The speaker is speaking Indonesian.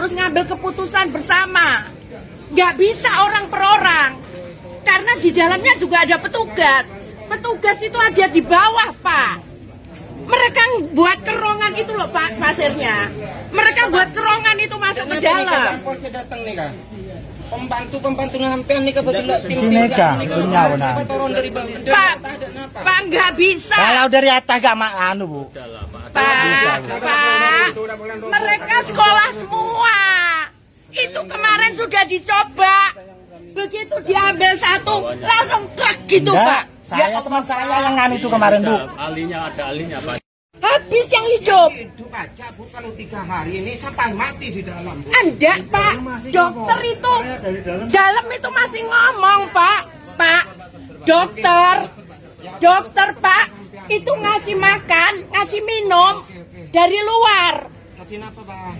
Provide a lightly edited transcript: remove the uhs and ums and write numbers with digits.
harus ngambil keputusan bersama. Nggak bisa orang per orang. Karena di dalamnya juga ada petugas. Petugas itu ada di bawah, Pak. Mereka buat kerongan itu loh, Pak, pasirnya. Mereka buat kerongan itu masuk ke dalam. Datang nih, Kak. Pembantu sampean nih kebetulan tim Pak nggak bisa. Kalau dari atas gak anu, Bu. Pak, mereka sekolah semua. Itu kemarin sudah dicoba. Begitu diambil satu, langsung truk gitu, Pak. Saya teman saya yang anu itu kemarin, Bu. Ada ahlinya, Pak. Habis yang hidup. Hidup aja, Bu, kalau 3 hari ini sampai mati di dalam, Bu. Anda, Pak, dokter itu dalam itu masih ngomong, Pak. Pak, dokter, Pak, itu ngasih makan, ngasih minum dari luar. Tapi kenapa, Pak?